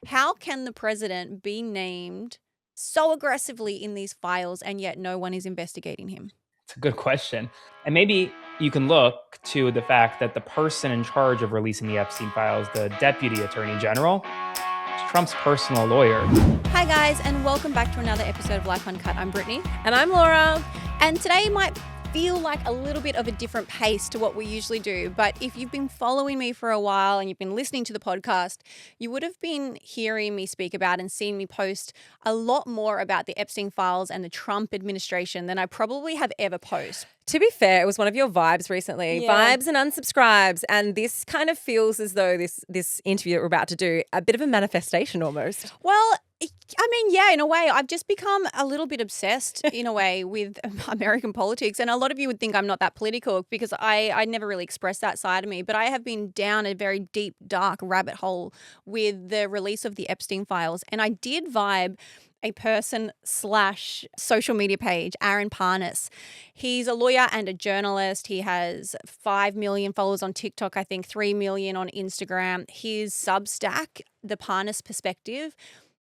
How can the president be named so aggressively in these files and yet no one is investigating him? It's a good question. And maybe you can look to the fact that the person in charge of releasing the Epstein files, the deputy attorney general, is Trump's personal lawyer. Hi, guys, and welcome back to another episode of Life Uncut. I'm Brittany. And I'm Laura. And today might feel like a little bit of a different pace to what we usually do. But if you've been following me for a while and you've been listening to the podcast, you would have been hearing me speak about and seen me post a lot more about the Epstein files and the Trump administration than I probably have ever posted. To be fair, it was one of your vibes recently. Yeah. Vibes and unsubscribes. And this kind of feels as though this interview that we're about to do, a bit of a manifestation almost. Well, I mean, yeah, in a way, I've just become a little bit obsessed in a way with American politics. And a lot of you would think I'm not that political because I never really expressed that side of me. But I have been down a very deep, dark rabbit hole with the release of the Epstein files. And I did vibe a person/social media page, Aaron Parnas. He's a lawyer and a journalist. He has 5 million followers on TikTok, I think 3 million on Instagram. His Substack, The Parnas Perspective,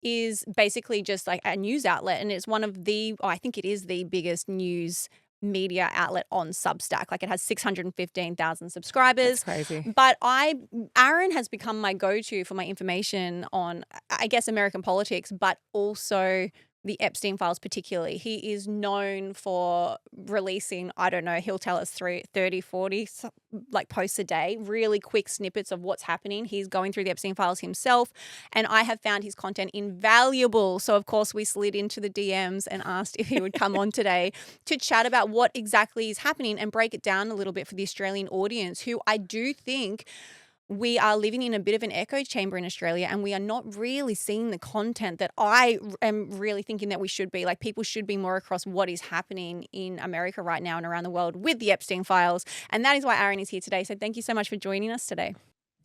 is basically just like a news outlet, and it's one of I think it is the biggest news media outlet on Substack. Like, it has 615,000 subscribers. That's crazy. But Aaron has become my go-to for my information on, I guess, American politics, but also the Epstein files particularly. He is known for releasing, I don't know, he'll tell us 30, 40 like posts a day, really quick snippets of what's happening. He's going through the Epstein files himself, and I have found his content invaluable. So, of course, we slid into the DMs and asked if he would come on today to chat about what exactly is happening and break it down a little bit for the Australian audience, who I do think we are living in a bit of an echo chamber in Australia, and we are not really seeing the content that I am really thinking that we should be. Like, people should be more across what is happening in America right now and around the world with the Epstein files. And that is why Aaron is here today. So thank you so much for joining us today.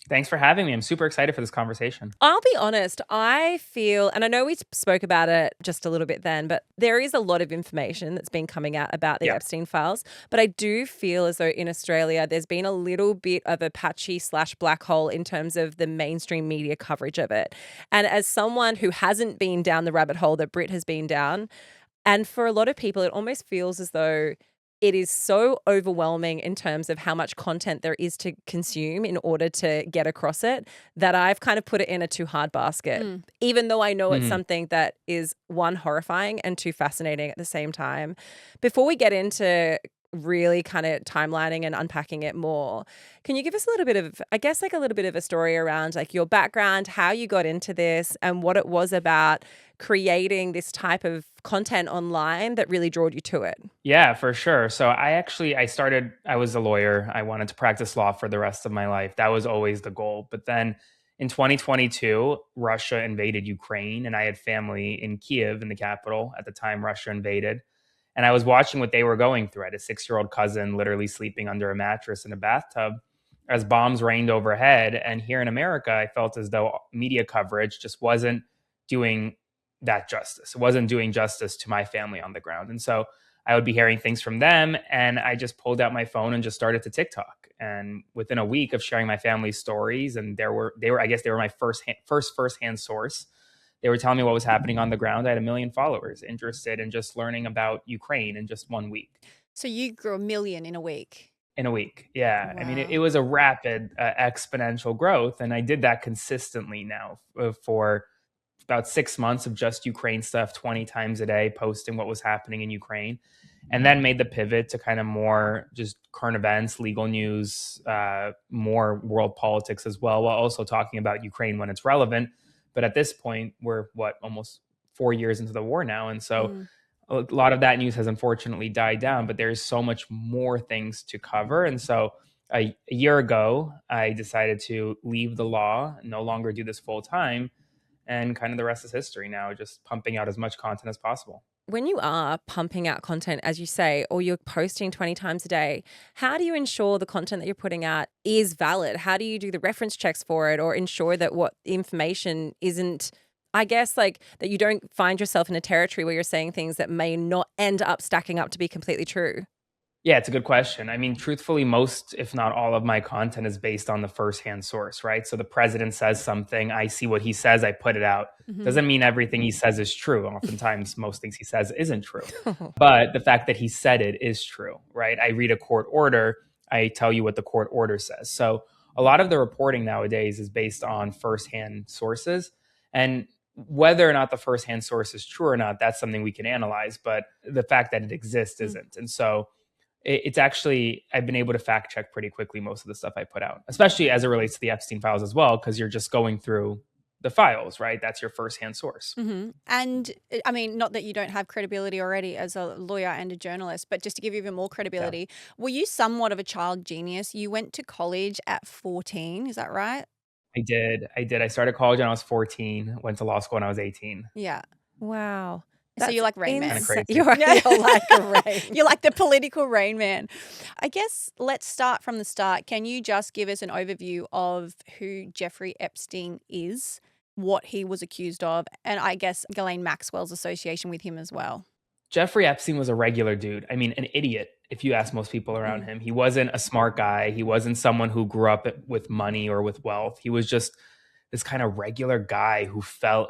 Thanks for having me. I'm super excited for this conversation. I'll be honest, I feel, and I know we spoke about it just a little bit then, but there is a lot of information that's been coming out about the Epstein files. But I do feel as though in Australia, there's been a little bit of a patchy/black hole in terms of the mainstream media coverage of it. And as someone who hasn't been down the rabbit hole that Brit has been down, and for a lot of people, it almost feels as though it is so overwhelming in terms of how much content there is to consume in order to get across it, that I've kind of put it in a too hard basket, even though I know it's something that is, one, horrifying and two, fascinating at the same time. Before we get into really kind of timelining and unpacking it more, can you give us a little bit of, I guess, like a little bit of a story around like your background, how you got into this, and what it was about creating this type of content online that really drew you to it? Yeah, for sure. So I was a lawyer. I wanted to practice law for the rest of my life. That was always the goal. But then in 2022, Russia invaded Ukraine, and I had family in Kiev, in the capital. At the time, Russia invaded. And I was watching what they were going through. I had a 6-year-old cousin literally sleeping under a mattress in a bathtub as bombs rained overhead. And here in America, I felt as though media coverage just wasn't doing that justice. It wasn't doing justice to my family on the ground. And so I would be hearing things from them, and I just pulled out my phone and just started to TikTok. And within a week of sharing my family's stories, and they were my first-hand source. They were telling me what was happening on the ground. I had 1 million followers interested in just learning about Ukraine in just 1 week. So you grew 1 million in a week? In a week, yeah. Wow. I mean, it was a rapid exponential growth. And I did that consistently now for about 6 months of just Ukraine stuff, 20 times a day, posting what was happening in Ukraine. And then made the pivot to kind of more just current events, legal news, more world politics as well, while also talking about Ukraine when it's relevant. But at this point, we're almost 4 years into the war now. And so a lot of that news has unfortunately died down, but there's so much more things to cover. And so a year ago, I decided to leave the law, no longer do this full time. And kind of the rest is history now, just pumping out as much content as possible. When you are pumping out content, as you say, or you're posting 20 times a day, how do you ensure the content that you're putting out is valid? How do you do the reference checks for it, or ensure that what information isn't, I guess, like that you don't find yourself in a territory where you're saying things that may not end up stacking up to be completely true? Yeah, it's a good question. I mean, truthfully, most, if not all of my content is based on the firsthand source, right? So the president says something, I see what he says, I put it out. Doesn't mean everything he says is true. Oftentimes, most things he says isn't true. But the fact that he said it is true, right? I read a court order, I tell you what the court order says. So a lot of the reporting nowadays is based on firsthand sources. And whether or not the firsthand source is true or not, that's something we can analyze. But the fact that it exists isn't. And so it's actually, I've been able to fact check pretty quickly most of the stuff I put out, especially as it relates to the Epstein files as well, because you're just going through the files, right? That's your firsthand source. And I mean, not that you don't have credibility already as a lawyer and a journalist, but just to give you even more credibility, were you somewhat of a child genius? You went to college at 14, is that right? I did. I started college when I was 14, went to law school when I was 18. Yeah. Wow. So you're like Rain Man. Kinda crazy. You're like a Rain. You're like the political Rain Man. I guess let's start from the start. Can you just give us an overview of who Jeffrey Epstein is, what he was accused of, and I guess Ghislaine Maxwell's association with him as well? Jeffrey Epstein was a regular dude. I mean, an idiot, if you ask most people around him. He wasn't a smart guy. He wasn't someone who grew up with money or with wealth. He was just this kind of regular guy who fell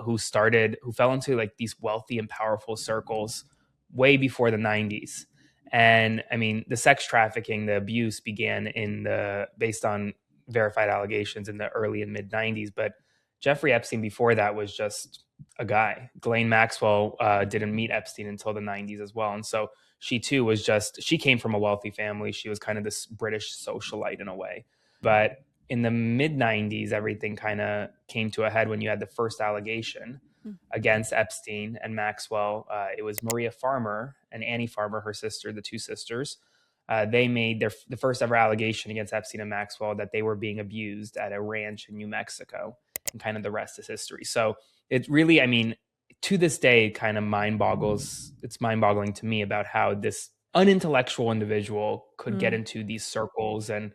into like these wealthy and powerful circles way before the 90s. And I mean, the sex trafficking, the abuse began based on verified allegations in the early and mid 90s. But Jeffrey Epstein before that was just a guy. Ghislaine Maxwell didn't meet Epstein until the 90s as well. And so she too she came from a wealthy family. She was kind of this British socialite in a way. But in the mid 90s, everything kind of came to a head when you had the first allegation against Epstein and Maxwell. It was Maria Farmer and Annie Farmer, her sister, the two sisters. They made the first ever allegation against Epstein and Maxwell that they were being abused at a ranch in New Mexico. And kind of the rest is history. So it really, I mean, to this day, it kind of it's mind-boggling to me about how this unintellectual individual could get into these circles and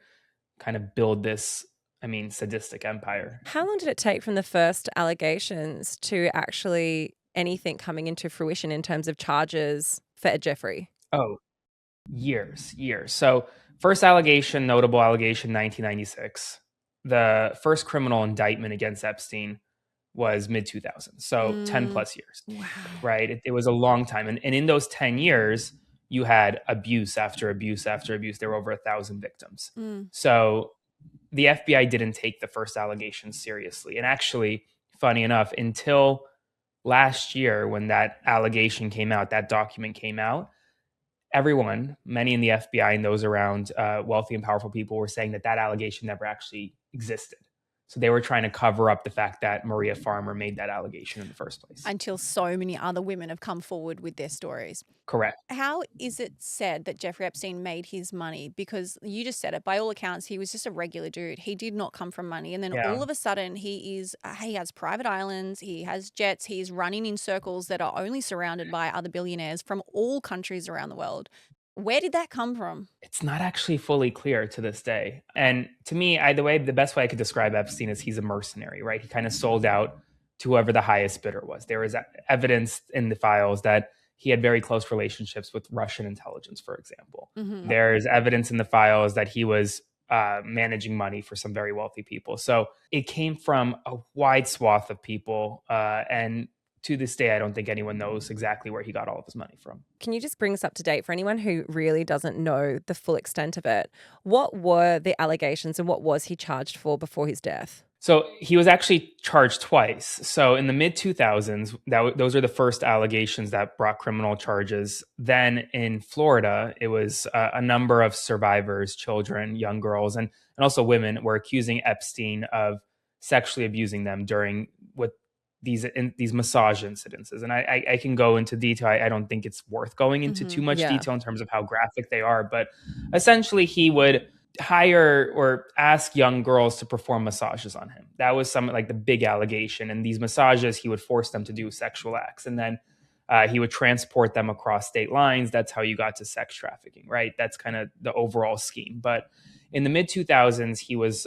kind of build this, I mean, sadistic empire. How long did it take from the first allegations to actually anything coming into fruition in terms of charges for Jeffrey? Oh, years. So first allegation, notable allegation, 1996. The first criminal indictment against Epstein was mid 2000s. So 10 plus years, right? It was a long time. And in those 10 years, you had abuse after abuse after abuse. There were over 1,000 victims. So the FBI didn't take the first allegation seriously. And actually, funny enough, until last year when that allegation came out, that document came out, many in the FBI and those around wealthy and powerful people were saying that allegation never actually existed. So they were trying to cover up the fact that Maria Farmer made that allegation in the first place. Until so many other women have come forward with their stories. Correct. How is it said that Jeffrey Epstein made his money? Because you just said it, by all accounts, he was just a regular dude. He did not come from money. And then all of a sudden he has private islands, he has jets, he's running in circles that are only surrounded by other billionaires from all countries around the world. Where did that come from? It's not actually fully clear to this day. And to me, the best way I could describe Epstein is he's a mercenary, right? He kind of sold out to whoever the highest bidder was. There was evidence in the files that he had very close relationships with Russian intelligence, for example. There's evidence in the files that he was managing money for some very wealthy people. So it came from a wide swath of people. And to this day, I don't think anyone knows exactly where he got all of his money from. Can you just bring us up to date for anyone who really doesn't know the full extent of it? What were the allegations and what was he charged for before his death? So he was actually charged twice. So in the mid 2000s, those are the first allegations that brought criminal charges. Then in Florida, it was a number of survivors, children, young girls, and also women were accusing Epstein of sexually abusing them during these massage incidences. And I can go into detail. I don't think it's worth going into too much detail in terms of how graphic they are. But essentially, he would hire or ask young girls to perform massages on him. That was like the big allegation. And these massages, he would force them to do sexual acts. And then he would transport them across state lines. That's how you got to sex trafficking, right? That's kind of the overall scheme. But in the mid 2000s, he was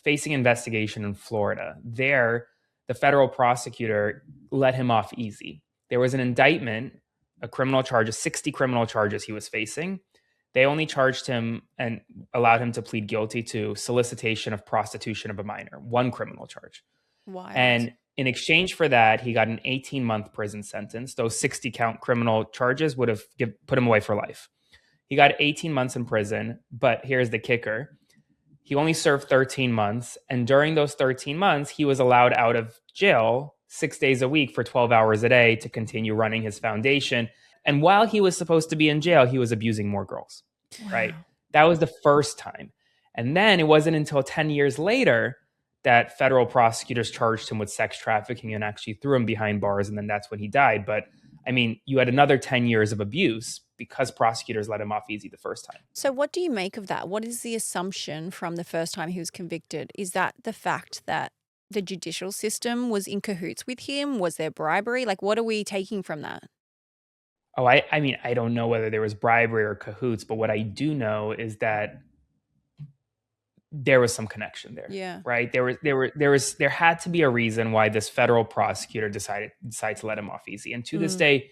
facing investigation in Florida. There, the federal prosecutor let him off easy. There was an indictment, a criminal charge, 60 criminal charges he was facing. They only charged him and allowed him to plead guilty to solicitation of prostitution of a minor, one criminal charge. Wild. And in exchange for that, he got an 18-month prison sentence. Those 60-count criminal charges would have put him away for life. He got 18 months in prison, but here's the kicker. He only served 13 months. And during those 13 months, he was allowed out of jail 6 days a week for 12 hours a day to continue running his foundation. And while he was supposed to be in jail, he was abusing more girls, right? That was the first time. And then it wasn't until 10 years later that federal prosecutors charged him with sex trafficking and actually threw him behind bars. And then that's when he died. But I mean, you had another 10 years of abuse because prosecutors let him off easy the first time. So what do you make of that? What is the assumption from the first time he was convicted? Is that the fact that the judicial system was in cahoots with him? Was there bribery? Like, what are we taking from that? Oh, I mean, I don't know whether there was bribery or cahoots, but what I do know is that there was some connection there. Yeah. Right. There had to be a reason why this federal prosecutor decided to let him off easy. And to this day,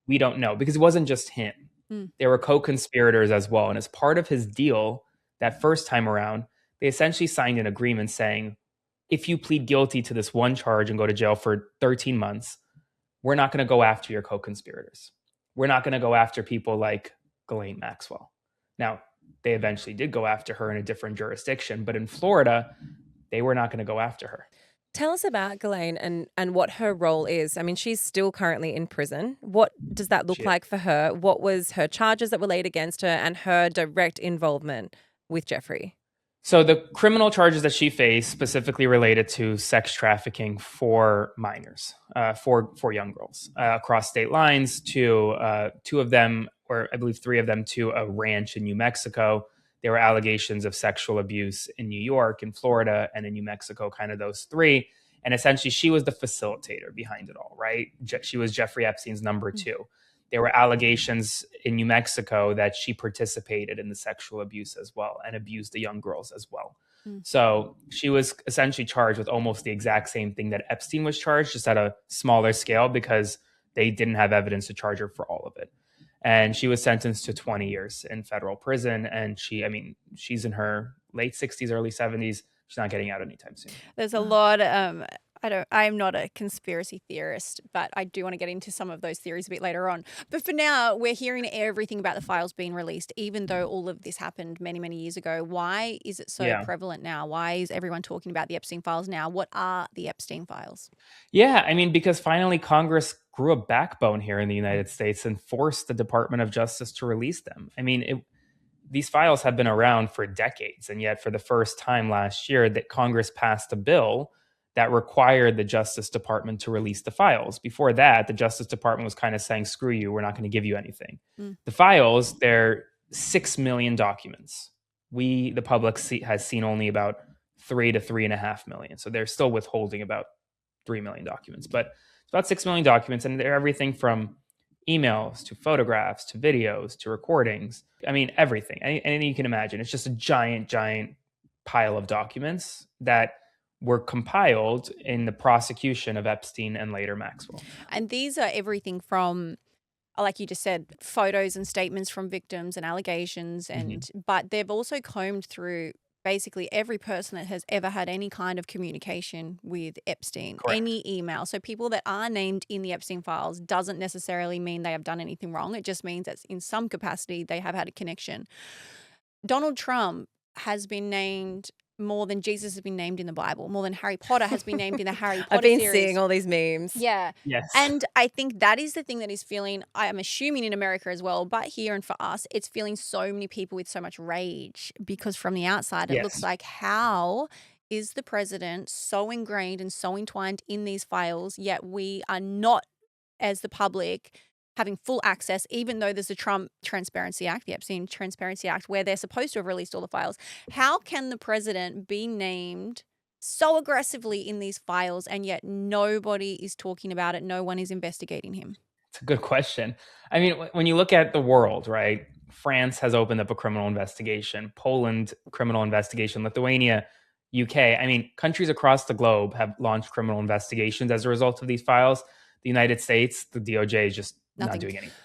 we don't know, because it wasn't just him. There were co-conspirators as well. And as part of his deal that first time around, they essentially signed an agreement saying, if you plead guilty to this one charge and go to jail for 13 months, we're not going to go after your co-conspirators. We're not going to go after people like Ghislaine Maxwell. Now, they eventually did go after her in a different jurisdiction, but in Florida, they were not going to go after her. Tell us about Ghislaine and what her role is. I mean, she's still currently in prison. What does that look like for her? What was her charges that were laid against her and her direct involvement with Jeffery? So the criminal charges that she faced specifically related to sex trafficking for minors, for young girls across state lines, to two of them, or I believe three of them, to a ranch in New Mexico. There were allegations of sexual abuse in New York, in Florida, and in New Mexico, kind of those three. And essentially, she was the facilitator behind it all, right? She was Jeffrey Epstein's number two. There were allegations in New Mexico that she participated in the sexual abuse as well and abused the young girls as well. So she was essentially charged with almost the exact same thing that Epstein was charged, just at a smaller scale, because they didn't have evidence to charge her for all of it. And she was sentenced to 20 years in federal prison. And she's in her late 60s, early 70s. She's not getting out anytime soon. There's a lot. I'm not a conspiracy theorist, but I do want to get into some of those theories a bit later on. But for now, we're hearing everything about the files being released, even though all of this happened many, many years ago. Why is it so prevalent now? Why is everyone talking about the Epstein files now? What are the Epstein files? Yeah, I mean, because finally Congress grew a backbone here in the United States and forced the Department of Justice to release them. I mean, these files have been around for decades, and yet for the first time last year that Congress passed a bill that required the Justice Department to release the files. Before that, the Justice Department was kind of saying, screw you, we're not going to give you anything. The files, they're 6 million documents. The public has seen only about 3 to 3.5 million. So they're still withholding about 3 million documents. But it's about 6 million documents, and they're everything from emails to photographs to videos to recordings. I mean, everything. Anything you can imagine. It's just a giant, giant pile of documents that were compiled in the prosecution of Epstein and later Maxwell. And these are everything from, like you just said, photos and statements from victims and allegations, but they've also combed through basically every person that has ever had any kind of communication with Epstein, any email. So people that are named in the Epstein files doesn't necessarily mean they have done anything wrong. It just means that in some capacity they have had a connection. Donald Trump has been named more than Jesus has been named in the Bible, more than Harry Potter has been named in the Harry Potter series. I've been seeing all these memes. Yeah. Yes. And I think that is the thing that is feeling, I am assuming in America as well, but here and for us, it's feeling so many people with so much rage, because from the outside, it looks like, how is the president so ingrained and so entwined in these files, yet we are not, as the public, having full access, even though there's a Trump Transparency Act, the Epstein Transparency Act, where they're supposed to have released all the files. How can the president be named so aggressively in these files and yet nobody is talking about it? No one is investigating him. It's a good question. I mean, when you look at the world, right? France has opened up a criminal investigation, Poland, criminal investigation, Lithuania, UK. I mean, countries across the globe have launched criminal investigations as a result of these files. The United States, the DOJ is just not doing anything.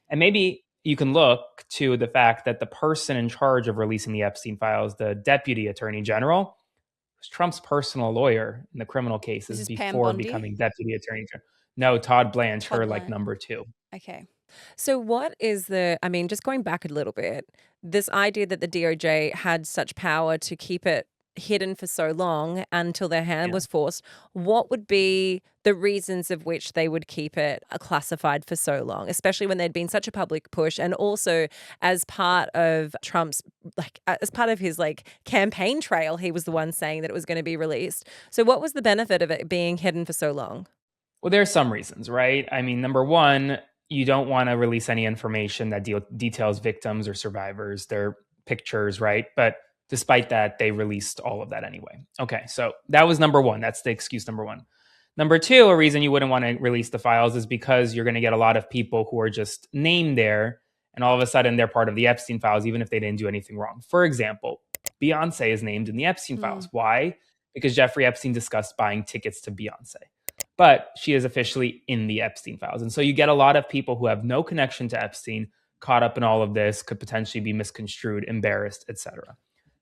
And maybe you can look to the fact that the person in charge of releasing the Epstein files, the deputy attorney general, was Trump's personal lawyer in the criminal cases This is Pam before Bondi? becoming deputy attorney general. No, Todd Blanche, Todd her like Blanche. number 2. Okay. So what is just going back a little bit, this idea that the DOJ had such power to keep it hidden for so long until their hand was forced, what would be the reasons of which they would keep it classified for so long, especially when there'd been such a public push, and also as part of Trump's, as part of his campaign trail, he was the one saying that it was going to be released. So what was the benefit of it being hidden for so long? Well, there are some reasons, right? I mean, number one, you don't want to release any information that details victims or survivors, their pictures, right? But despite that, they released all of that anyway. Okay, so that was number one. That's the excuse number one. Number two, a reason you wouldn't want to release the files is because you're going to get a lot of people who are just named there, and all of a sudden they're part of the Epstein files, even if they didn't do anything wrong. For example, Beyonce is named in the Epstein files. Why? Because Jeffrey Epstein discussed buying tickets to Beyonce. But she is officially in the Epstein files. And so you get a lot of people who have no connection to Epstein caught up in all of this, could potentially be misconstrued, embarrassed, etc.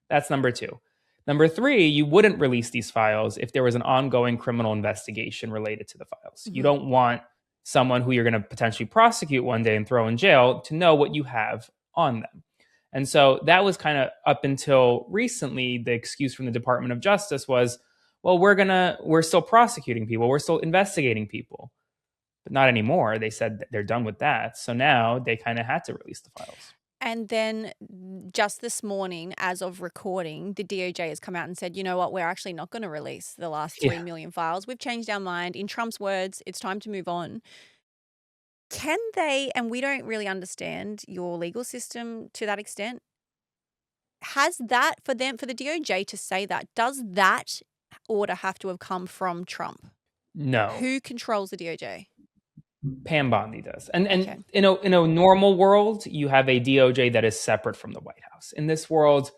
That's number two. Number three, you wouldn't release these files if there was an ongoing criminal investigation related to the files. You don't want someone who you're going to potentially prosecute one day and throw in jail to know what you have on them. And so that was kind of up until recently, the excuse from the Department of Justice was, well, we're still prosecuting people. We're still investigating people. But not anymore. They said that they're done with that. So now they kind of had to release the files. And then just this morning, as of recording, the DOJ has come out and said, you know what, we're actually not going to release the last 3 million files. We've changed our mind. In Trump's words, it's time to move on. Can they, and we don't really understand your legal system to that extent, has that, for the DOJ to say that, does that order have to have come from Trump? No. Who controls the DOJ? Pam Bondi does. And okay. in a normal world, you have a DOJ that is separate from the White House. In this world,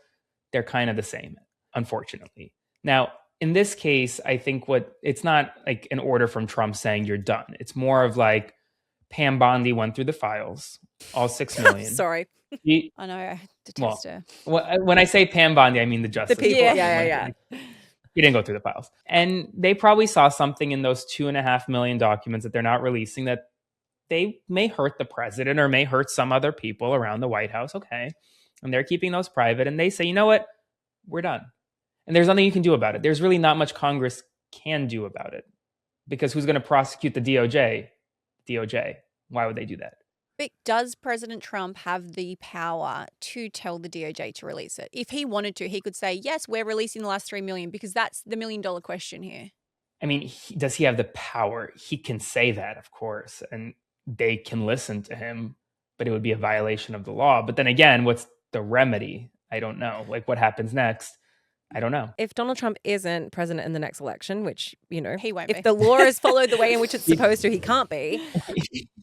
they're kind of the same, unfortunately. Now, in this case, I think it's not like an order from Trump saying you're done. It's more of like Pam Bondi went through the files, all 6 million. Sorry. I know, I detest her. When I say Pam Bondi, I mean the Justice. The people, yeah. He didn't go through the files. And they probably saw something in those 2.5 million documents that they're not releasing that they may hurt the president or may hurt some other people around the White House. Okay. And they're keeping those private. And they say, you know what? We're done. And there's nothing you can do about it. There's really not much Congress can do about it. Because who's going to prosecute the DOJ? DOJ. Why would they do that? But does President Trump have the power to tell the DOJ to release it? If he wanted to, he could say, yes, we're releasing the last 3 million, because that's the $1 million question here. I mean, does he have the power? He can say that, of course, and they can listen to him, but it would be a violation of the law. But then again, what's the remedy? I don't know. Like, what happens next? I don't know. If Donald Trump isn't president in the next election, which, he won't if be. the law is followed the way in which it's supposed to, he can't be.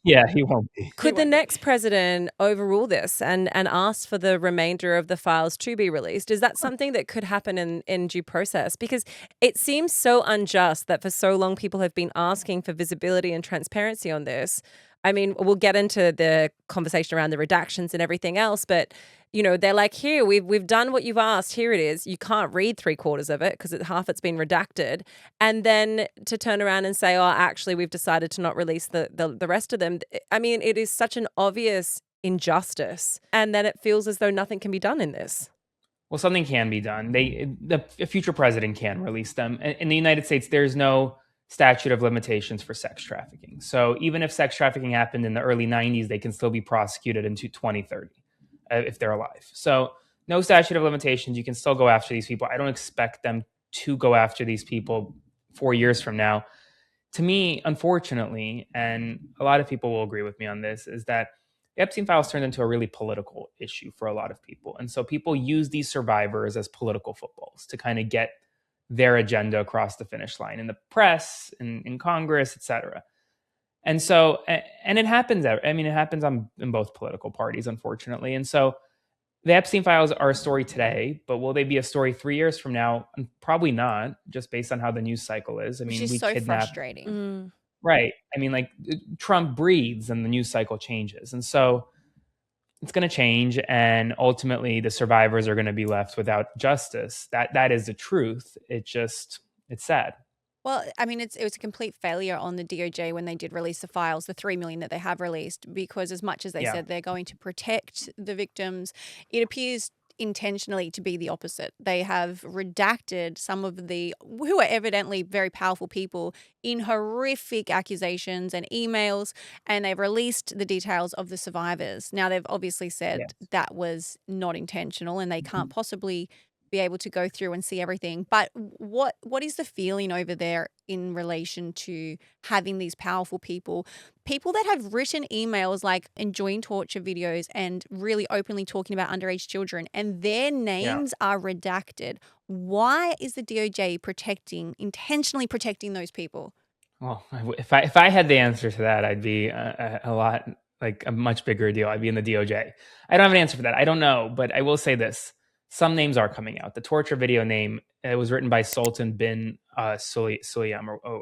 Yeah, he won't be. Could the next president overrule this and ask for the remainder of the files to be released? Is that something that could happen in due process? Because it seems so unjust that for so long people have been asking for visibility and transparency on this. I mean, we'll get into the conversation around the redactions and everything else, but they're like, here, we've done what you've asked. Here it is. You can't read 3/4 of it because half it's been redacted. And then to turn around and say, oh, actually, we've decided to not release the rest of them. I mean, it is such an obvious injustice. And then it feels as though nothing can be done in this. Well, something can be done. A future president can release them. In the United States, there's no statute of limitations for sex trafficking. So even if sex trafficking happened in the early 90s, they can still be prosecuted into 2030 if they're alive. So no statute of limitations. You can still go after these people. I don't expect them to go after these people 4 years from now. To me, unfortunately, and a lot of people will agree with me on this, is that the Epstein files turned into a really political issue for a lot of people. And so people use these survivors as political footballs to kind of get their agenda across the finish line in the press, in Congress, et cetera. And so, and it happens, it happens in both political parties, unfortunately. And so the Epstein files are a story today, but will they be a story 3 years from now? Probably not, just based on how the news cycle is. Which is so frustrating. Right. Trump breathes and the news cycle changes. And so it's going to change, and ultimately the survivors are going to be left without justice. That is the truth. It's sad. Well, I mean, it was a complete failure on the DOJ when they did release the files, the 3 million that they have released, because as much as they Yeah. said they're going to protect the victims, it appears intentionally to be the opposite. They have redacted some of the, who are evidently very powerful people, in horrific accusations and emails, and they've released the details of the survivors. Now, they've obviously said Yes. that was not intentional and they can't possibly be able to go through and see everything. But what is the feeling over there in relation to having these powerful people that have written emails like enjoying torture videos and really openly talking about underage children, and their names are redacted? Why is the DOJ intentionally protecting those people? Well, if I had the answer to that, I'd be a lot, like a much bigger deal. I'd be in the DOJ. I don't have an answer for that. I don't know, but I will say this: some names are coming out. The torture video name, it was written by Sultan bin Sulayam, or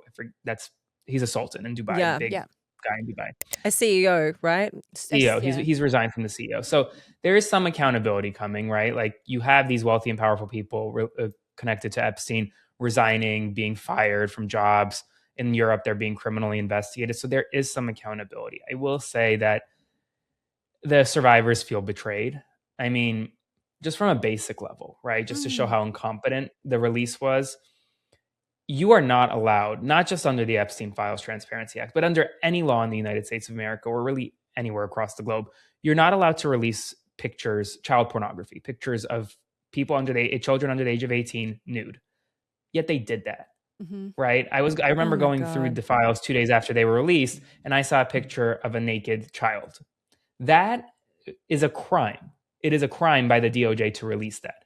he's a sultan in Dubai, Yeah. big guy in Dubai. A CEO, right? CEO. He's resigned from the CEO. So there is some accountability coming, right? Like, you have these wealthy and powerful people connected to Epstein resigning, being fired from jobs. In Europe, they're being criminally investigated. So there is some accountability. I will say that the survivors feel betrayed. I mean, just from a basic level, right? Just to show how incompetent the release was. You are not allowed, not just under the Epstein Files Transparency Act, but under any law in the United States of America, or really anywhere across the globe, you're not allowed to release pictures, child pornography, pictures of children under the age of 18 nude. Yet they did that. Right. I remember going through the files 2 days after they were released, and I saw a picture of a naked child. That is a crime. It is a crime by the DOJ to release that.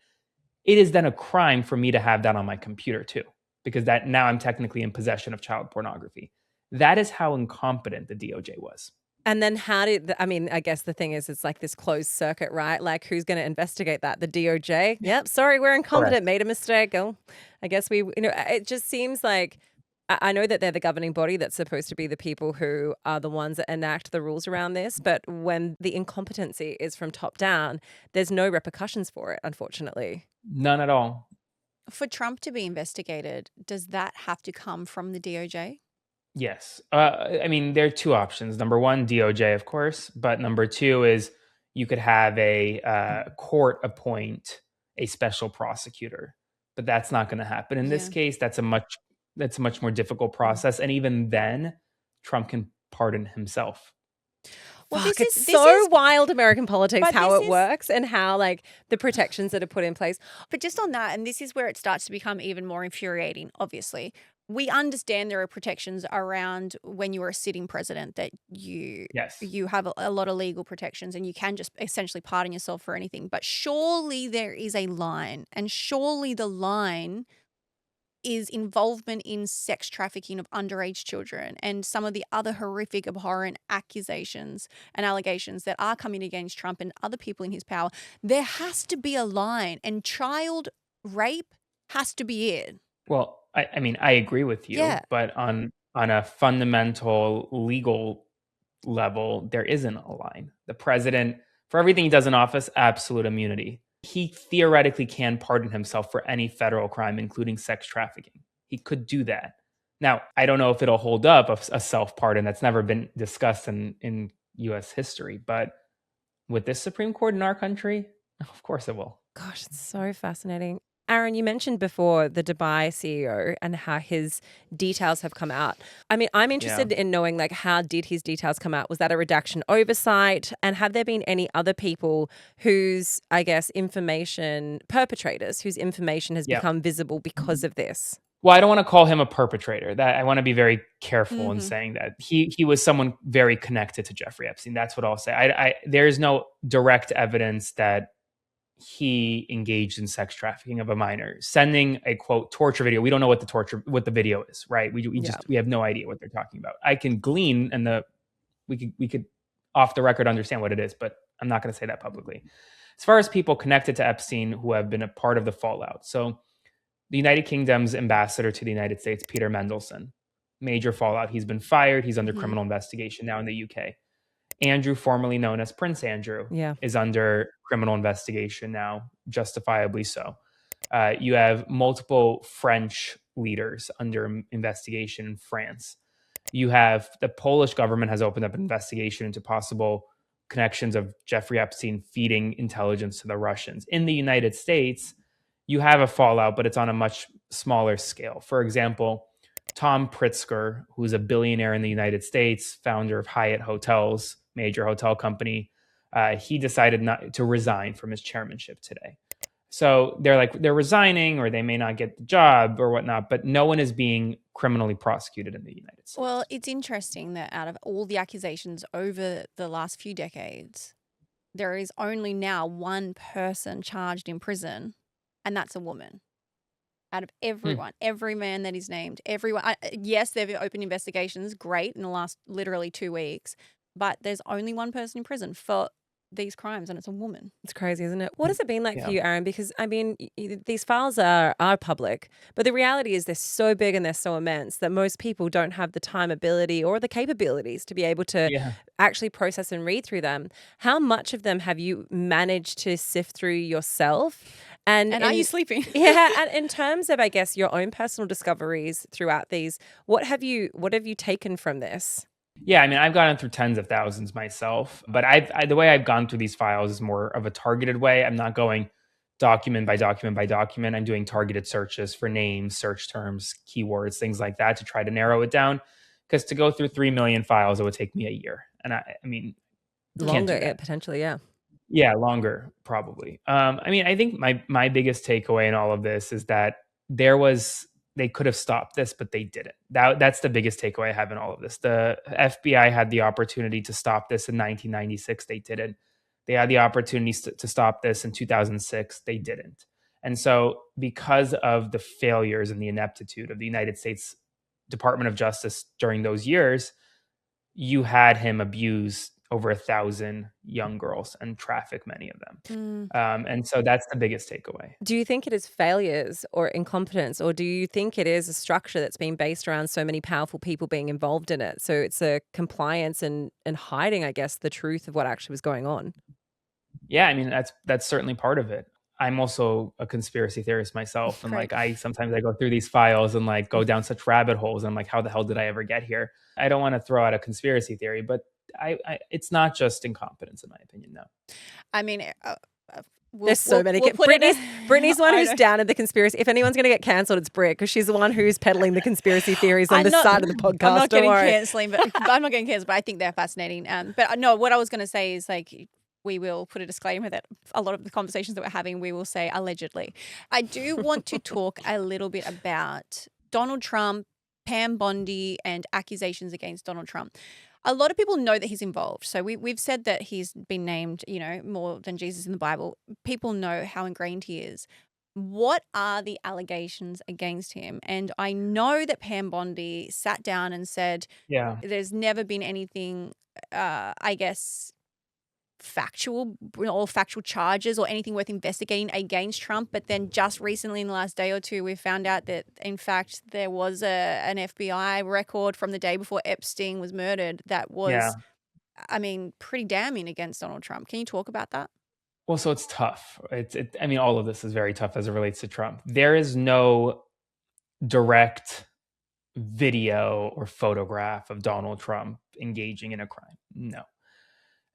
It is then a crime for me to have that on my computer too, because that now I'm technically in possession of child pornography. That is how incompetent the DOJ was. And then I guess the thing is, it's like this closed circuit, right? Like, who's going to investigate that? The DOJ? Yep. Sorry, we're incompetent. Correct. Made a mistake. Oh, I guess it just seems like, I know that they're the governing body that's supposed to be the people who are the ones that enact the rules around this. But when the incompetency is from top down, there's no repercussions for it, unfortunately. None at all. For Trump to be investigated, does that have to come from the DOJ? Yes. I mean, there are two options. Number one, DOJ, of course. But number two is you could have a court appoint a special prosecutor. But that's not going to happen. In this case, that's a much more difficult process. And even then, Trump can pardon himself. Well, it's so wild, American politics, how it works and how, like, the protections that are put in place. But just on that, and this is where it starts to become even more infuriating, obviously. We understand there are protections around when you are a sitting president, that you have a lot of legal protections and you can just essentially pardon yourself for anything. But surely there is a line, and surely the line is involvement in sex trafficking of underage children and some of the other horrific, abhorrent accusations and allegations that are coming against Trump and other people in his power. There has to be a line, and child rape has to be it. Well, I mean, I agree with you, but on a fundamental legal level, there isn't a line. The president, for everything he does in office, absolute immunity. He theoretically can pardon himself for any federal crime, including sex trafficking. He could do that. Now, I don't know if it'll hold up a self-pardon. That's never been discussed in U.S. history. But with this Supreme Court in our country, of course it will. Gosh, it's so fascinating. Aaron, you mentioned before the Dubai CEO and how his details have come out. I mean, I'm interested in knowing, like, how did his details come out? Was that a redaction oversight? And have there been any other people whose, I guess, perpetrators whose information has become visible because of this? Well, I don't want to call him a perpetrator. That I want to be very careful in saying that. He was someone very connected to Jeffrey Epstein. That's what I'll say. There is no direct evidence that he engaged in sex trafficking of a minor, sending a quote torture video. We don't know what the video is, right? We have no idea what they're talking about. I can glean, and we could off the record understand what it is, but I'm not going to say that publicly. As far as people connected to Epstein who have been a part of the fallout, so the United Kingdom's ambassador to the United States, Peter Mendelsohn, major fallout. He's been fired. He's under criminal investigation now in the UK. Andrew, formerly known as Prince Andrew, is under criminal investigation now, justifiably so. You have multiple French leaders under investigation in France. You have the Polish government has opened up an investigation into possible connections of Jeffrey Epstein feeding intelligence to the Russians. In the United States, you have a fallout, but it's on a much smaller scale. For example, Tom Pritzker, who's a billionaire in the United States, founder of Hyatt Hotels, major hotel company, he decided not to resign from his chairmanship today. So they're resigning, or they may not get the job or whatnot, but no one is being criminally prosecuted in the United States. Well, it's interesting that out of all the accusations over the last few decades, there is only now one person charged in prison, and that's a woman. Out of everyone, every man that is named, everyone. Yes, they've opened investigations, great, in the last literally 2 weeks, but there's only one person in prison for these crimes, and it's a woman. It's crazy, isn't it? What has it been like for you, Aaron? Because, I mean, these files are public, but the reality is they're so big and they're so immense that most people don't have the time, ability, or the capabilities to be able to actually process and read through them. How much of them have you managed to sift through yourself? And are you sleeping? And in terms of, I guess, your own personal discoveries throughout these, what have you taken from this? Yeah, I mean, I've gotten through tens of thousands myself, but the way I've gone through these files is more of a targeted way. I'm not going document by document by document. I'm doing targeted searches for names, search terms, keywords, things like that to try to narrow it down. Because to go through 3 million files, it would take me a year. And I mean, longer, potentially, yeah. Yeah, longer, probably. I mean, I think my biggest takeaway in all of this is that they could have stopped this, but they didn't. That's the biggest takeaway I have in all of this. The FBI had the opportunity to stop this in 1996. They didn't. They had the opportunity to stop this in 2006. They didn't. And so because of the failures and the ineptitude of the United States Department of Justice during those years, you had him abuse over 1,000 young girls and traffic many of them. And so that's the biggest takeaway. Do you think it is failures or incompetence, or do you think it is a structure that's been based around so many powerful people being involved in it? So it's a compliance and hiding, I guess, the truth of what actually was going on. Yeah, I mean, that's certainly part of it. I'm also a conspiracy theorist myself. And sometimes I go through these files and go down such rabbit holes. And I'm like, how the hell did I ever get here? I don't want to throw out a conspiracy theory, but it's not just incompetence, in my opinion. No, I mean, there's so many. Brittany's one who's down in the conspiracy. If anyone's going to get cancelled, it's Britt, because she's the one who's peddling the conspiracy theories on this side of the podcast. I'm not getting cancelling, but I'm not getting cancelled. But I think they're fascinating. But no, what I was going to say is we will put a disclaimer that a lot of the conversations that we're having, we will say allegedly. I do want to talk a little bit about Donald Trump, Pam Bondi, and accusations against Donald Trump. A lot of people know that he's involved. So we've said that he's been named, more than Jesus in the Bible. People know how ingrained he is. What are the allegations against him? And I know that Pam Bondi sat down and said, there's never been anything, I guess, factual charges or anything worth investigating against Trump. But then just recently in the last day or two, we found out that, in fact, there was an FBI record from the day before Epstein was murdered that was, I mean, pretty damning against Donald Trump. Can you talk about that? Well, so it's tough. I mean, all of this is very tough as it relates to Trump. There is no direct video or photograph of Donald Trump engaging in a crime. No.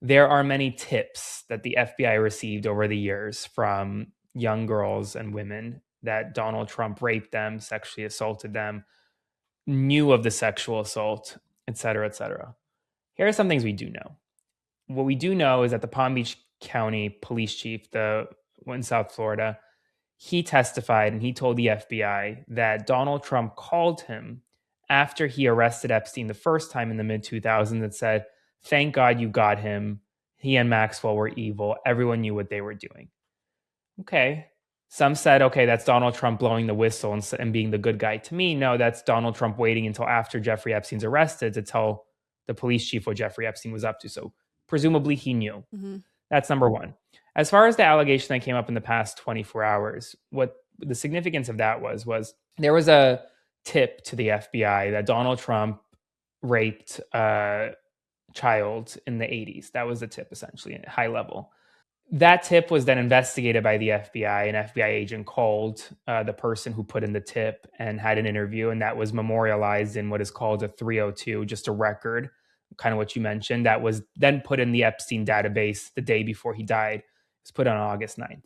There are many tips that the FBI received over the years from young girls and women that Donald Trump raped them, sexually assaulted them, knew of the sexual assault, et cetera, et cetera. Here are some things we do know. What we do know is that the Palm Beach County police chief, the one in South Florida, he testified and he told the FBI that Donald Trump called him after he arrested Epstein the first time in the mid-2000s and said, "Thank God you got him. He and Maxwell were evil. Everyone knew what they were doing." Okay. Some said, okay, that's Donald Trump blowing the whistle and being the good guy. To me, no, that's Donald Trump waiting until after Jeffrey Epstein's arrested to tell the police chief what Jeffrey Epstein was up to. So presumably he knew. Mm-hmm. That's number one. As far as the allegation that came up in the past 24 hours, what the significance of that was there was a tip to the FBI that Donald Trump raped child in the 80s. That was the tip, essentially, at high level. That tip was then investigated by the FBI. An FBI agent called the person who put in the tip and had an interview, and that was memorialized in what is called a 302, just a record, kind of what you mentioned, that was then put in the Epstein database the day before he died. It was put on August 9th.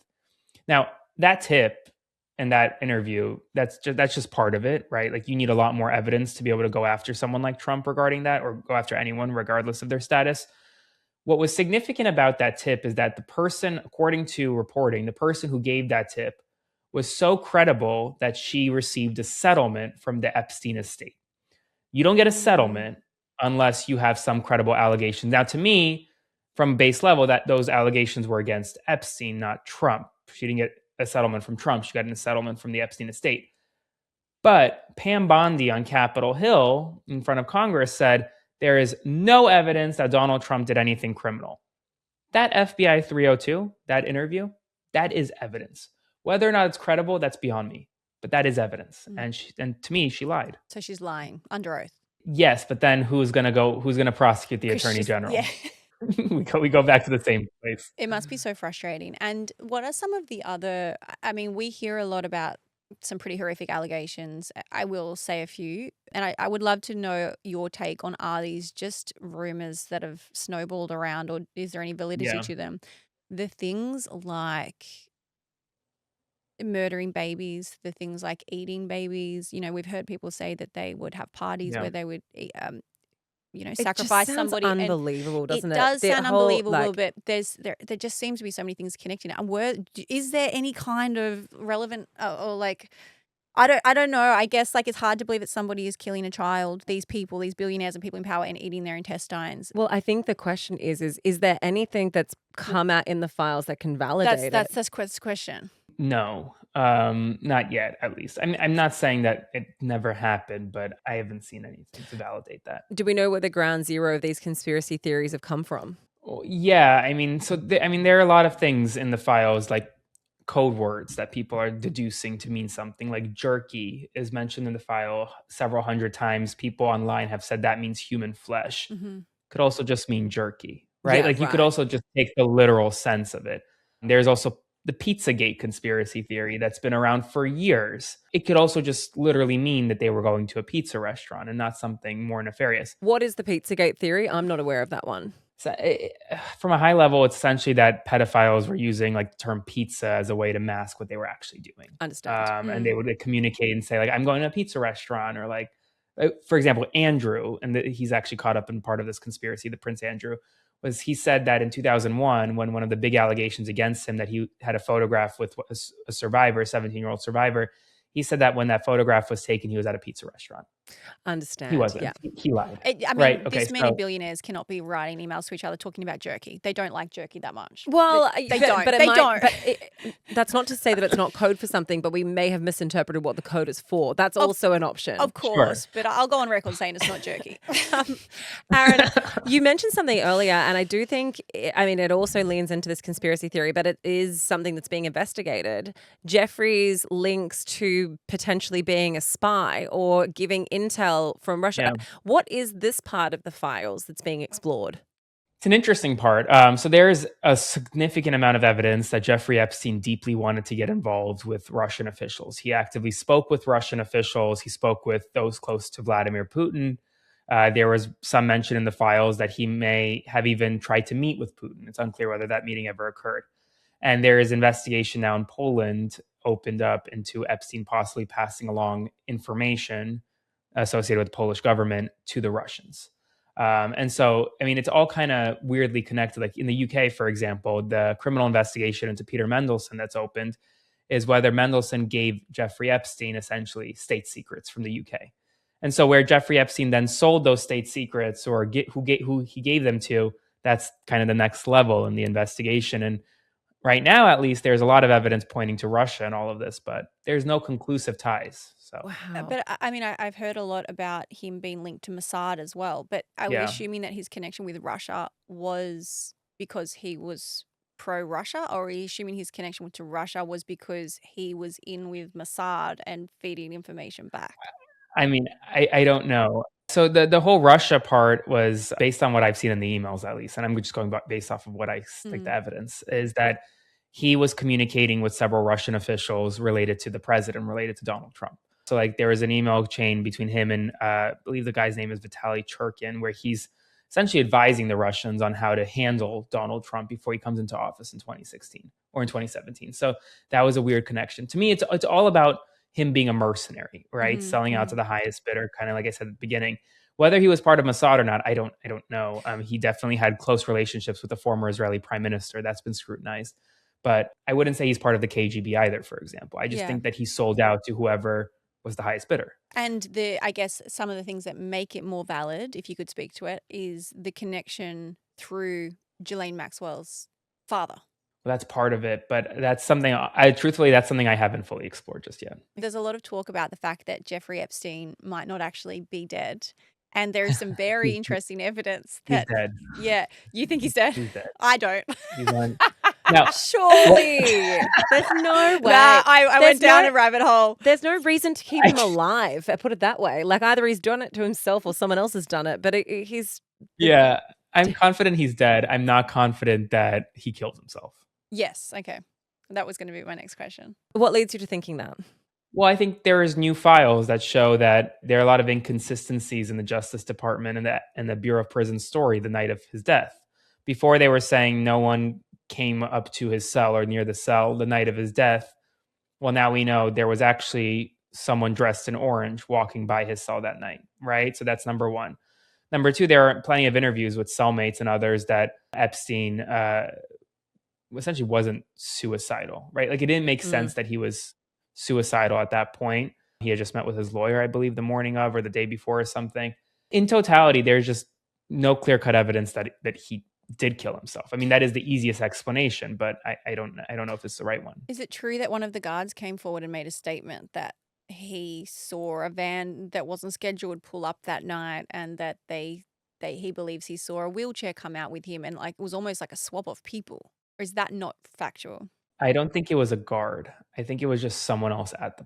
Now, that tip and that interview, that's just part of it, right? Like, you need a lot more evidence to be able to go after someone like Trump regarding that, or go after anyone regardless of their status. What was significant about that tip is that the person, according to reporting, the person who gave that tip was so credible that she received a settlement from the Epstein estate. You don't get a settlement unless you have some credible allegations. Now, to me, from base level, that those allegations were against Epstein, not Trump. She didn't get a settlement from Trump. She got a settlement from the Epstein estate. But Pam Bondi on Capitol Hill in front of Congress said, there is no evidence that Donald Trump did anything criminal. That FBI 302, that interview, that is evidence. Whether or not it's credible, that's beyond me. But that is evidence. And to me, she lied. So she's lying under oath. Yes, but then who's going to prosecute the Attorney General? Yeah. we go back to the same place. It must be so frustrating. And what are some of the other, I mean, we hear a lot about some pretty horrific allegations. I will say a few, and I would love to know your take on, are these just rumors that have snowballed around, or is there any validity to them? The things like murdering babies, the things like eating babies. You know, we've heard people say that they would have parties where they would sacrifice somebody. Unbelievable, doesn't it? It does sound unbelievable, but there just seems to be so many things connecting. And is there any kind of relevant or like, I don't know. I guess like it's hard to believe that somebody is killing a child. These people, these billionaires and people in power, and eating their intestines. Well, I think the question is there anything that's come out in the files that can validate it? That's the question. No, not yet, at least. I'm not saying that it never happened, but I haven't seen anything to validate that. Do we know where the ground zero of these conspiracy theories have come from? Well, yeah, I mean, there are a lot of things in the files, like code words that people are deducing to mean something. Like jerky is mentioned in the file several hundred times. People online have said that means human flesh. Could also just mean jerky, right? You could also just take the literal sense of it. There's also the Pizzagate conspiracy theory that's been around for years. It could also just literally mean that they were going to a pizza restaurant and not something more nefarious. What is the Pizzagate theory? I'm not aware of that one. So from a high level, it's essentially that pedophiles were using like the term pizza as a way to mask what they were actually doing. Understand. And they would communicate and say like, I'm going to a pizza restaurant, or like, for example, Andrew, and he's actually caught up in part of this conspiracy, the Prince Andrew, he said that in 2001, when one of the big allegations against him, that he had a photograph with a survivor, a 17-year-old survivor, he said that when that photograph was taken, he was at a pizza restaurant. Understand. He wasn't. Yeah. He lied. I mean, this many billionaires cannot be writing emails to each other talking about jerky. They don't like jerky that much. Well, they don't. But they don't. That's not to say that it's not code for something, but we may have misinterpreted what the code is for. That's also an option. Of course. Sure. But I'll go on record saying it's not jerky. Aaron, you mentioned something earlier, and I do think, I mean, it also leans into this conspiracy theory, but it is something that's being investigated. Jeffrey's links to potentially being a spy or giving intel from Russia. Yeah. What is this part of the files that's being explored? It's an interesting part. So there's a significant amount of evidence that Jeffrey Epstein deeply wanted to get involved with Russian officials. He actively spoke with Russian officials. He spoke with those close to Vladimir Putin. There was some mention in the files that he may have even tried to meet with Putin. It's unclear whether that meeting ever occurred. And there is investigation now in Poland opened up into Epstein possibly passing along information associated with the Polish government to the Russians. And so, I mean, it's all kind of weirdly connected. Like in the UK, for example, the criminal investigation into Peter Mandelson that's opened is whether Mandelson gave Jeffrey Epstein essentially state secrets from the UK. And so where Jeffrey Epstein then sold those state secrets, or who he gave them to, that's kind of the next level in the investigation. And right now, at least, there's a lot of evidence pointing to Russia and all of this, but there's no conclusive ties. So, wow. But I mean, I've heard a lot about him being linked to Mossad as well. But are we assuming that his connection with Russia was because he was pro-Russia, or are you assuming his connection to Russia was because he was in with Mossad and feeding information back? I mean, I don't know. So the whole Russia part was based on what I've seen in the emails, at least, and I'm just going based off of what like the evidence is that he was communicating with several Russian officials related to the president, related to Donald Trump. So like there was an email chain between him and I believe the guy's name is Vitaly Churkin, where he's essentially advising the Russians on how to handle Donald Trump before he comes into office in 2016 or in 2017. So that was a weird connection. To me, it's all about him being a mercenary, right? Selling out to the highest bidder, kind of like I said at the beginning. Whether he was part of Mossad or not, I don't know. He definitely had close relationships with the former Israeli prime minister. That's been scrutinized. But I wouldn't say he's part of the KGB either, for example. I just think that he sold out to whoever was the highest bidder. And I guess some of the things that make it more valid, if you could speak to it, is the connection through Ghislaine Maxwell's father. Well, that's part of it, but that's something truthfully, that's something I haven't fully explored just yet. There's a lot of talk about the fact that Jeffrey Epstein might not actually be dead. And there's some very interesting evidence that he's dead. Yeah, you think he's dead? He's dead. I don't. He's on. No. Surely. There's no way. Nah, I went down a rabbit hole. There's no reason to keep him alive. I put it that way. Like either he's done it to himself or someone else has done it. But he's. Yeah, I'm confident he's dead. I'm not confident that he killed himself. Yes. Okay. That was going to be my next question. What leads you to thinking that? Well, I think there is new files that show that there are a lot of inconsistencies in the Justice Department and the Bureau of Prisons story the night of his death. Before they were saying no one came up to his cell or near the cell the night of his death. Well, now we know there was actually someone dressed in orange walking by his cell that night, right? So that's number one. Number two, there are plenty of interviews with cellmates and others that Epstein essentially wasn't suicidal, right? Like it didn't make sense that he was suicidal at that point. He had just met with his lawyer, I believe, the morning of or the day before or something. In totality, there's just no clear-cut evidence that he did kill himself. I mean, that is the easiest explanation, but I don't know if it's the right one. Is it true that one of the guards came forward and made a statement that he saw a van that wasn't scheduled pull up that night, and that he believes he saw a wheelchair come out with him, and like it was almost like a swap of people? Or is that not factual? I don't think it was a guard. I think it was just someone else at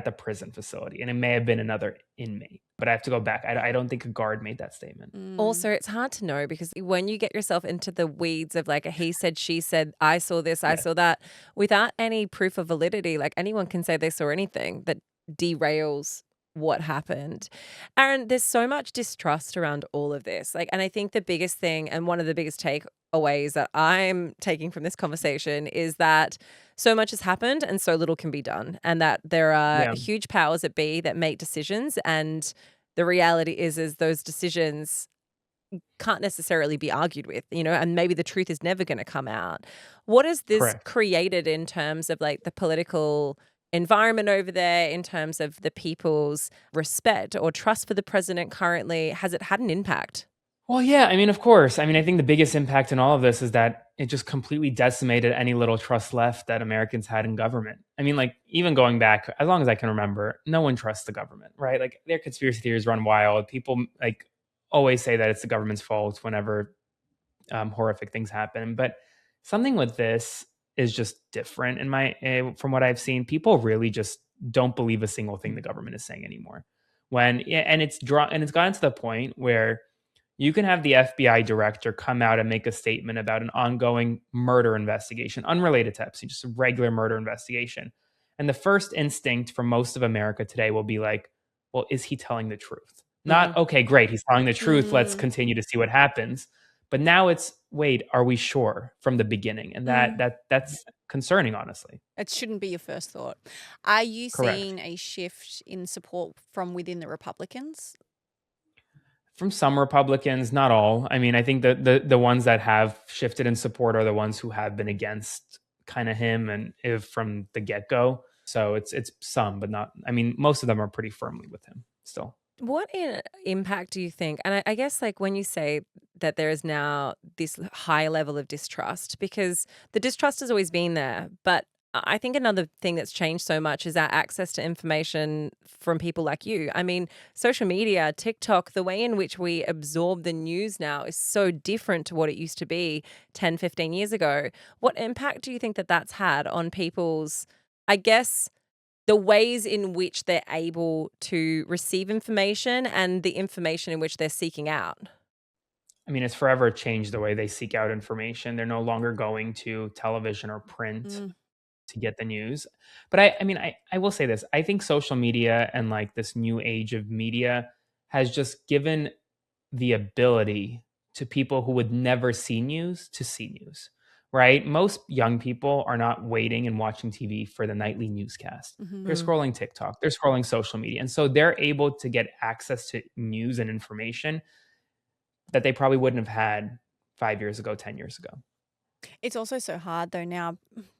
the prison facility, and it may have been another inmate. But I have to go back. I don't think a guard made that statement. Also, it's hard to know because when you get yourself into the weeds of like a he said, she said, I saw this, I saw that, without any proof of validity, like anyone can say they saw anything that derails what happened. Aaron, there's so much distrust around all of this. Like, and I think the biggest thing and one of the biggest takeaways that I'm taking from this conversation is that so much has happened and so little can be done, and that there are huge powers that be that make decisions, and the reality is those decisions can't necessarily be argued with, and maybe the truth is never going to come out. What has this created in terms of like the political environment over there, in terms of the people's respect or trust for the president currently? Has it had an impact? Well, yeah, I mean, of course. I mean, I think the biggest impact in all of this is that it just completely decimated any little trust left that Americans had in government. I mean, like, even going back, as long as I can remember, no one trusts the government, right? Like, their conspiracy theories run wild. People, like, always say that it's the government's fault whenever horrific things happen. But something with this is just different from what I've seen. People really just don't believe a single thing the government is saying anymore. And it's gotten to the point where you can have the FBI director come out and make a statement about an ongoing murder investigation, unrelated to Epstein, just a regular murder investigation. And the first instinct for most of America today will be like, well, is he telling the truth? Not, okay, great, he's telling the truth. Let's continue to see what happens. But now it's, wait, are we sure from the beginning? And that's concerning, honestly. It shouldn't be your first thought. Are you seeing a shift in support from within the Republicans? From some Republicans, not all. I mean, I think the ones that have shifted in support are the ones who have been against kind of him and from the get-go. So it's some, but not. I mean, most of them are pretty firmly with him still. What impact do you think? And I guess like when you say that there is now this high level of distrust, because the distrust has always been there, but I think another thing that's changed so much is our access to information from people like you. I mean, social media, TikTok, the way in which we absorb the news now is so different to what it used to be 10, 15 years ago. What impact do you think that that's had on people's, I guess, the ways in which they're able to receive information and the information in which they're seeking out. I mean, it's forever changed the way they seek out information. They're no longer going to television or print to get the news. But I will say this. I think social media and like this new age of media has just given the ability to people who would never see news to see news, right? Most young people are not waiting and watching TV for the nightly newscast. They're scrolling TikTok, they're scrolling social media. And so they're able to get access to news and information that they probably wouldn't have had 5 years ago, 10 years ago. It's also so hard though now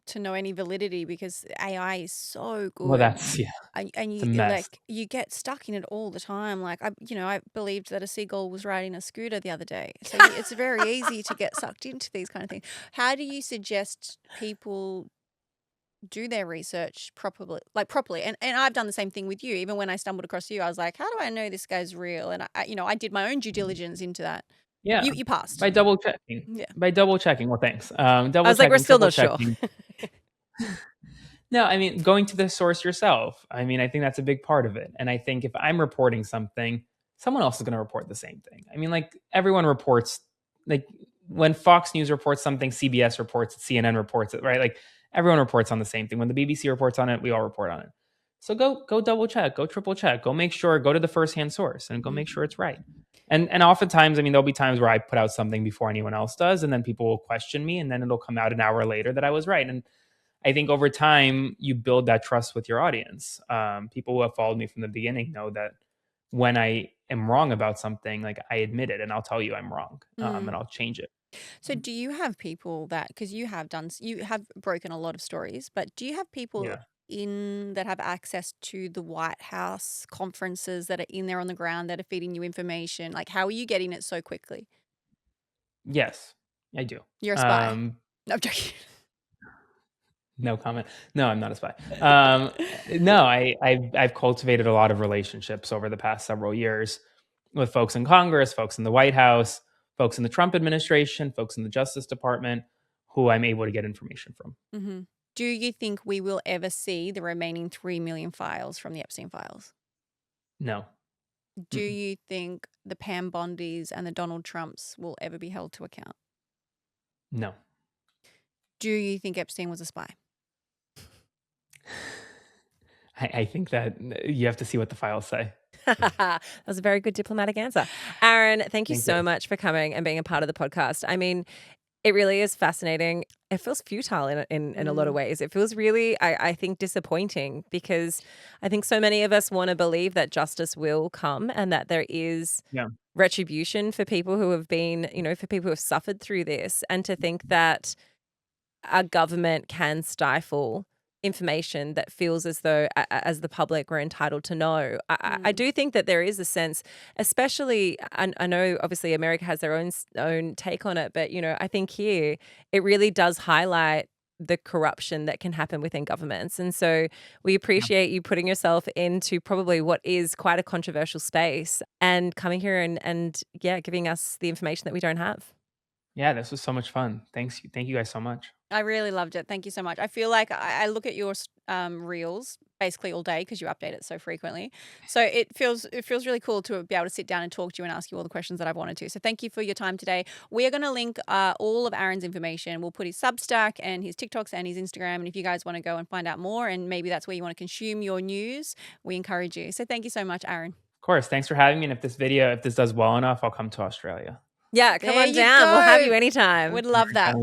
to know any validity because AI is so good. Well, that's, And it's a you mess. like you get stuck in it all the time. Like I believed that a seagull was riding a scooter the other day. So it's very easy to get sucked into these kind of things. How do you suggest people do their research properly? And I've done the same thing with you. Even when I stumbled across you, I was like, how do I know this guy's real? And I did my own due diligence into that. Yeah. You passed. By double checking. Yeah. By double checking. Well, thanks. I was like, we're still not sure. No, I mean, going to the source yourself. I mean, I think that's a big part of it. And I think if I'm reporting something, someone else is going to report the same thing. I mean, like everyone reports, like when Fox News reports something, CBS reports it, CNN reports it, right? Like everyone reports on the same thing. When the BBC reports on it, we all report on it. So go double check, go triple check, go make sure, go to the firsthand source and go make sure it's right. And oftentimes, I mean, there'll be times where I put out something before anyone else does, and then people will question me, and then it'll come out an hour later that I was right. And I think over time, you build that trust with your audience. People who have followed me from the beginning know that when I am wrong about something, like I admit it, and I'll tell you I'm wrong, and I'll change it. So do you have people that, because you have broken a lot of stories, but do you have people that have access to the White House conferences that are in there on the ground that are feeding you information? Like, how are you getting it so quickly? Yes, I do. You're a spy. No, I'm joking. No comment. No, I'm not a spy. No, I've cultivated a lot of relationships over the past several years with folks in Congress, folks in the White House, folks in the Trump administration, folks in the Justice Department, who I'm able to get information from. Mm-hmm. Do you think we will ever see the remaining 3 million files from the Epstein files? No. Do you think the Pam Bondis and the Donald Trumps will ever be held to account? No. Do you think Epstein was a spy? I think that you have to see what the files say. That was a very good diplomatic answer. Aaron, thank you so much for coming and being a part of the podcast. I mean, it really is fascinating. It feels futile in a lot of ways. It feels really, I think, disappointing because I think so many of us want to believe that justice will come and that there is retribution for people who have been, for people who have suffered through this, and to think that our government can stifle information that feels as though as the public we're entitled to know. I do think that there is a sense, especially, I know obviously America has their own take on it, but I think here it really does highlight the corruption that can happen within governments. And so we appreciate you putting yourself into probably what is quite a controversial space and coming here and giving us the information that we don't have. Yeah, this was so much fun. Thank you guys so much. I really loved it. Thank you so much. I feel like I look at your reels basically all day because you update it so frequently. So it feels really cool to be able to sit down and talk to you and ask you all the questions that I've wanted to. So thank you for your time today. We are going to link all of Aaron's information. We'll put his Substack and his TikToks and his Instagram. And if you guys want to go and find out more, and maybe that's where you want to consume your news, we encourage you. So thank you so much, Aaron. Of course. Thanks for having me. And if this does well enough, I'll come to Australia. Yeah, come on down. We'll have you anytime. Would love that.